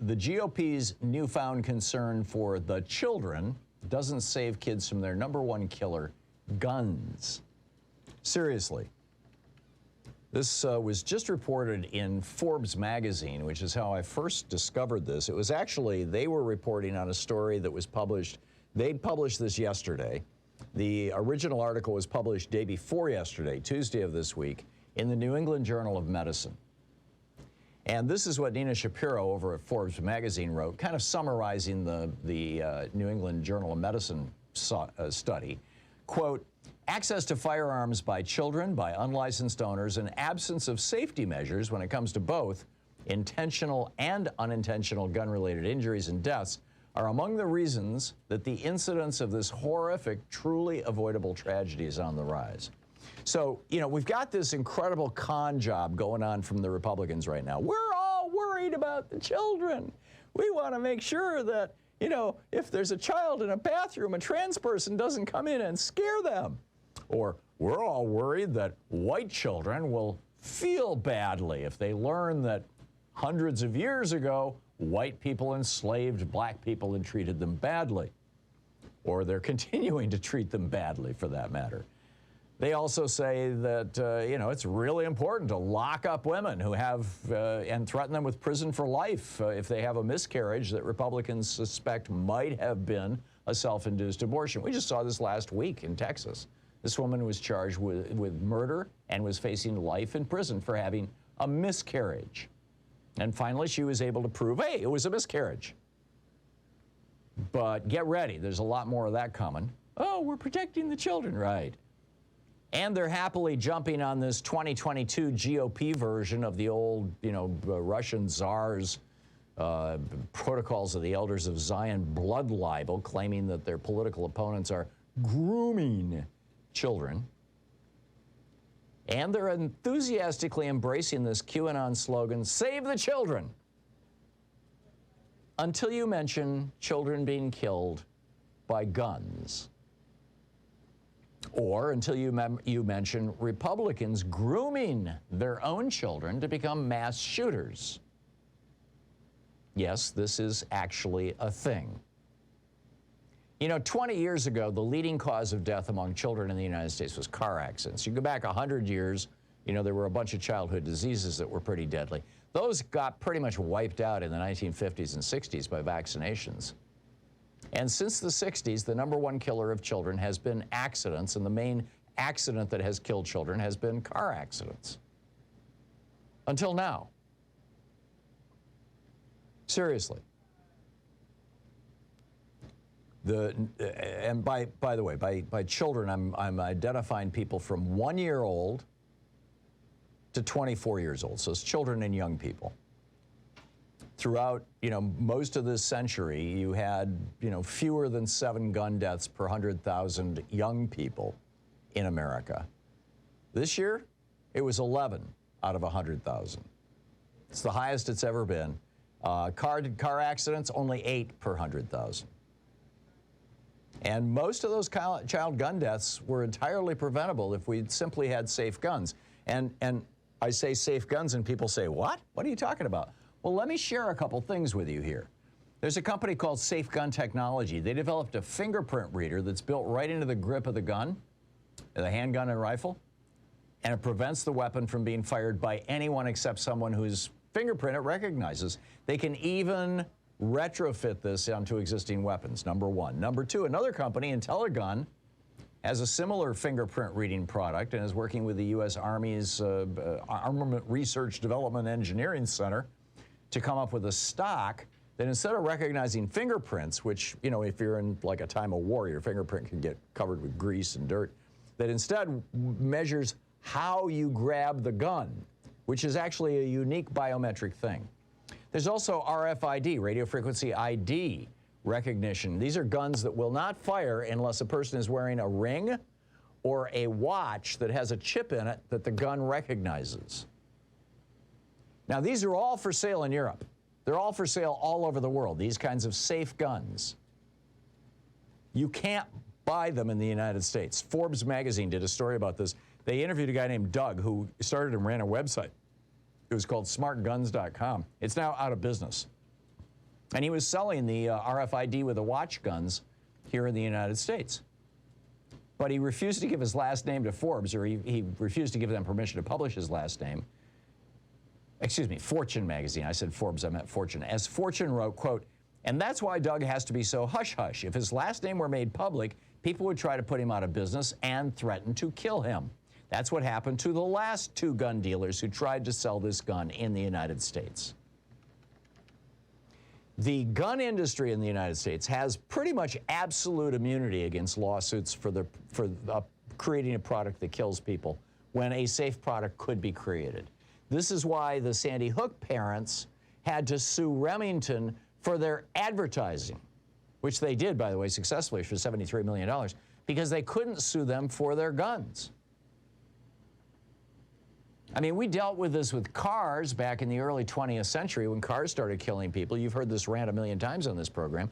the GOP's newfound concern for the children doesn't save kids from their number one killer, guns. Seriously. This was just reported in Forbes magazine, which is how I first discovered this. It was actually, they were reporting on a story that was published. They'd published this yesterday. The original article was published day before yesterday, Tuesday of this week, in the New England Journal of Medicine. And this is what Nina Shapiro over at Forbes magazine wrote, kind of summarizing the New England Journal of Medicine study. Quote, access to firearms by children, by unlicensed owners, and absence of safety measures when it comes to both intentional and unintentional gun-related injuries and deaths are among the reasons that the incidence of this horrific, truly avoidable tragedy is on the rise. So, you know, we've got this incredible con job going on from the Republicans right now. We're all worried about the children. We want to make sure that, you know, if there's a child in a bathroom, a trans person doesn't come in and scare them. Or we're all worried that white children will feel badly if they learn that hundreds of years ago, white people enslaved black people and treated them badly. Or they're continuing to treat them badly, for that matter. They also say that, you know, it's really important to lock up women who have, and threaten them with prison for life if they have a miscarriage that Republicans suspect might have been a self-induced abortion. We just saw this last week in Texas. This woman was charged with murder and was facing life in prison for having a miscarriage. And finally, she was able to prove, hey, it was a miscarriage. But get ready, there's a lot more of that coming. Oh, we're protecting the children, right? And they're happily jumping on this 2022 GOP version of the old, you know, Russian czars, Protocols of the Elders of Zion blood libel, claiming that their political opponents are grooming children. And they're enthusiastically embracing this QAnon slogan, save the children, until you mention children being killed by guns. Or until you mention Republicans grooming their own children to become mass shooters. Yes, this is actually a thing. You know, 20 years ago, the leading cause of death among children in the United States was car accidents. You go back 100 years, you know, there were a bunch of childhood diseases that were pretty deadly. Those got pretty much wiped out in the 1950s and 60s by vaccinations. And since the 60s, the number one killer of children has been accidents, and the main accident that has killed children has been car accidents. Until now. Seriously. And by the way, by children, I'm identifying people from 1 year old to 24 years old. So it's children and young people. Throughout, you know, most of this century, you had, you know, fewer than 7 gun deaths per 100,000 young people in America. This year, it was 11 out of 100,000. It's the highest it's ever been. Car accidents, only 8 per 100,000. And most of those child gun deaths were entirely preventable if we simply had safe guns. And I say safe guns, and people say, what? What are you talking about? Well, let me share a couple things with you here. There's a company called Safe Gun Technology. They developed a fingerprint reader that's built right into the grip of the gun, the handgun and rifle, and it prevents the weapon from being fired by anyone except someone whose fingerprint it recognizes. They can even retrofit this onto existing weapons, number one. Number two, another company, IntelliGun, has a similar fingerprint reading product and is working with the U.S. Army's Armament Research Development Engineering Center to come up with a stock that instead of recognizing fingerprints, which, you know, if you're in like a time of war, your fingerprint can get covered with grease and dirt, that instead measures how you grab the gun, which is actually a unique biometric thing. There's also RFID, radio frequency ID recognition. These are guns that will not fire unless a person is wearing a ring or a watch that has a chip in it that the gun recognizes. Now, these are all for sale in Europe. They're all for sale all over the world, these kinds of safe guns. You can't buy them in the United States. Forbes magazine did a story about this. They interviewed a guy named Doug who started and ran a website. It was called smartguns.com. It's now out of business. And he was selling the RFID with the watch guns here in the United States. But he refused to give his last name to Forbes, or he refused to give them permission to publish his last name. Excuse me, Fortune magazine. I said Forbes, I meant Fortune. As Fortune wrote, quote, "And that's why Doug has to be so hush-hush. If his last name were made public, people would try to put him out of business and threaten to kill him. That's what happened to the last 2 gun dealers who tried to sell this gun in the United States." The gun industry in the United States has pretty much absolute immunity against lawsuits for creating a product that kills people when a safe product could be created. This is why the Sandy Hook parents had to sue Remington for their advertising, which they did, by the way, successfully for $73 million, because they couldn't sue them for their guns. I mean, we dealt with this with cars back in the early 20th century when cars started killing people. You've heard this rant a million times on this program.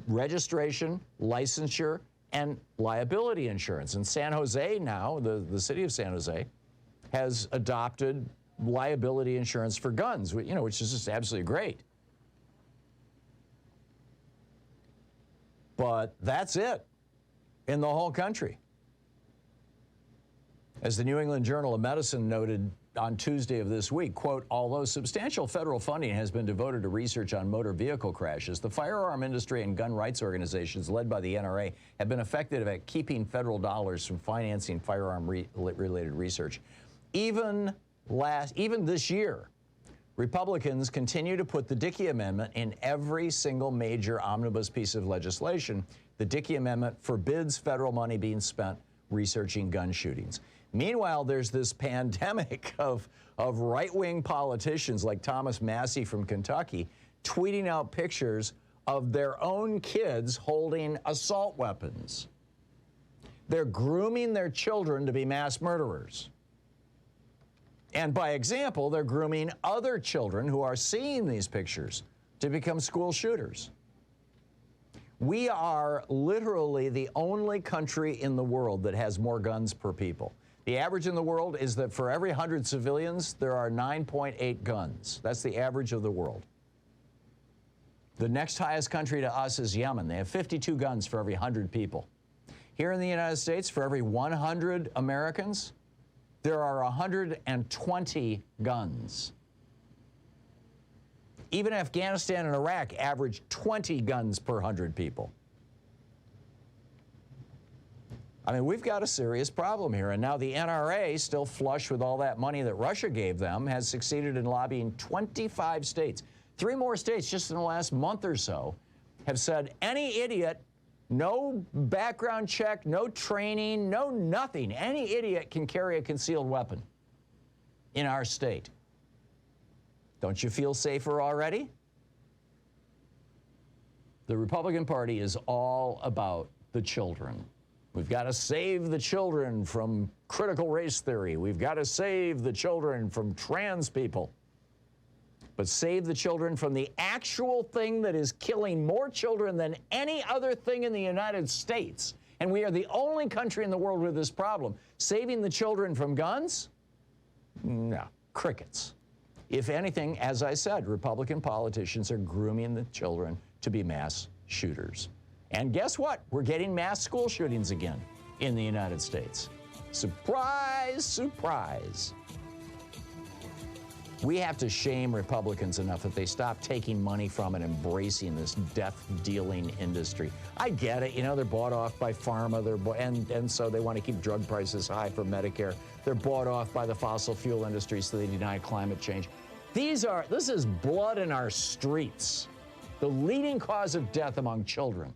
Registration, licensure, and liability insurance. And San Jose now, the city of San Jose, has adopted liability insurance for guns, which is just absolutely great. But that's it in the whole country. As the New England Journal of Medicine noted on Tuesday of this week, quote, "Although substantial federal funding has been devoted to research on motor vehicle crashes, the firearm industry and gun rights organizations led by the NRA have been effective at keeping federal dollars from financing firearm-related research. Even this year, Republicans continue to put the Dickey Amendment in every single major omnibus piece of legislation. The Dickey Amendment forbids federal money being spent researching gun shootings. Meanwhile, there's this pandemic of right-wing politicians like Thomas Massey from Kentucky tweeting out pictures of their own kids holding assault weapons. They're grooming their children to be mass murderers. And by example, they're grooming other children who are seeing these pictures to become school shooters. We are literally the only country in the world that has more guns per people. The average in the world is that for every 100 civilians, there are 9.8 guns. That's the average of the world. The next highest country to us is Yemen. They have 52 guns for every 100 people. Here in the United States, for every 100 Americans, there are 120 guns. Even Afghanistan and Iraq average 20 guns per 100 people. I mean, we've got a serious problem here. And now the NRA, still flush with all that money that Russia gave them, has succeeded in lobbying 25 states. 3 more states just in the last month or so have said any idiot, no background check, no training, no nothing. Any idiot can carry a concealed weapon in our state. Don't you feel safer already? The Republican Party is all about the children. We've got to save the children from critical race theory. We've got to save the children from trans people. But save the children from the actual thing that is killing more children than any other thing in the United States. And we are the only country in the world with this problem. Saving the children from guns? No, crickets. If anything, as I said, Republican politicians are grooming the children to be mass shooters. And guess what? We're getting mass school shootings again in the United States. Surprise, surprise. We have to shame Republicans enough that they stop taking money from and embracing this death-dealing industry. I get it. You know, they're bought off by pharma, and so they want to keep drug prices high for Medicare. They're bought off by the fossil fuel industry, so they deny climate change. This is blood in our streets, the leading cause of death among children.